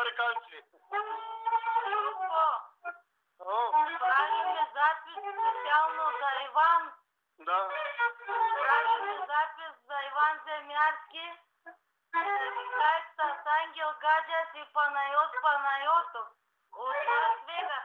американци. Правим запис специално за Иван. Да. Правим запис за Иван Земярски. Сайт с Ангел Гаджев и Панайот Панайотов от Лас Вегас.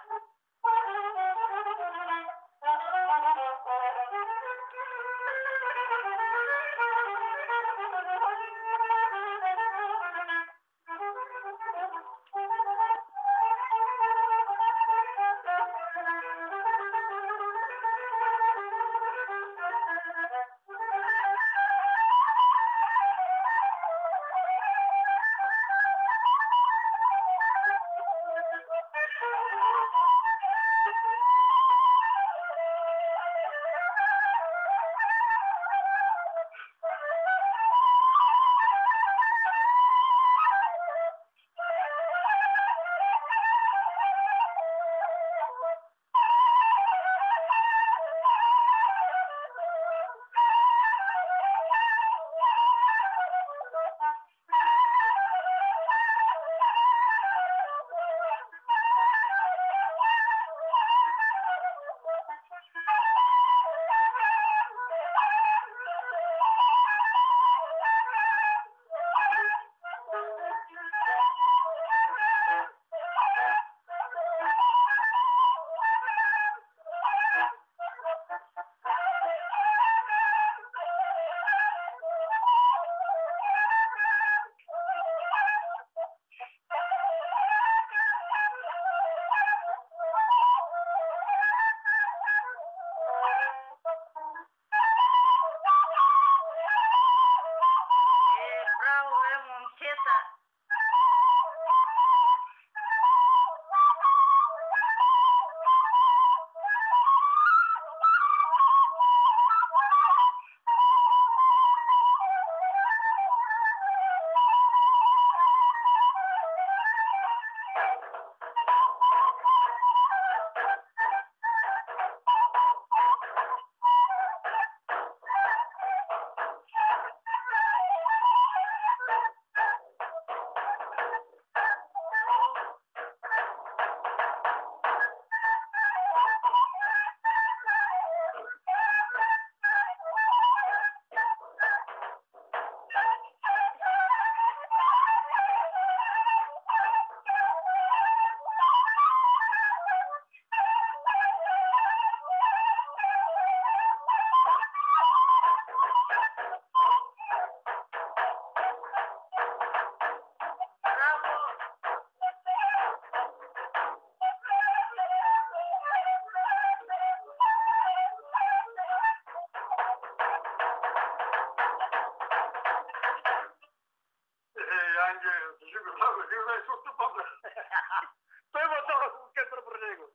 Той има това оркестър при него.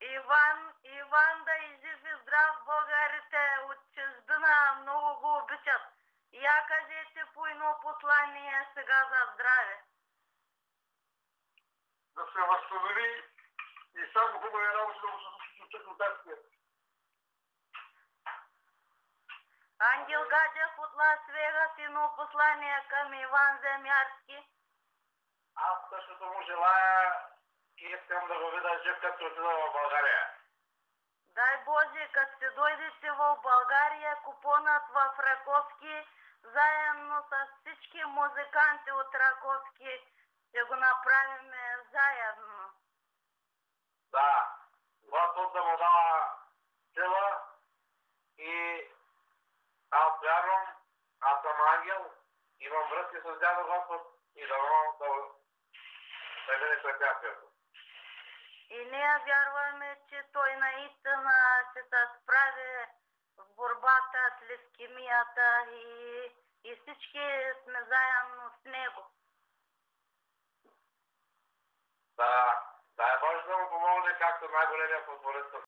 Иван да и жив и здрав, българите от чужбина много го обичат. Я кажете по едно послание сега за здраве. Да се възстанови и само хубави работи да му се случат от датския. Ангел Гаджев от Лас Вегас, едно послание към Иван Земярски. Аз същото му желая и искам да го видя жив, като отида в България. Дай Боже, като се дойдете в България, купонът в Раковски, заедно с всички музиканти от Раковски, ще го направим заедно. Да, Господ да му дава сила и аз вярвам, аз съм ангел, имам връзки с дядо Господ и да мине препятствието. И ние вярваме, че той наистина ще се справи в борбата с левкемията и всички сме заедно с него. Да, дай Боже да му помогне, както най-големия футболист.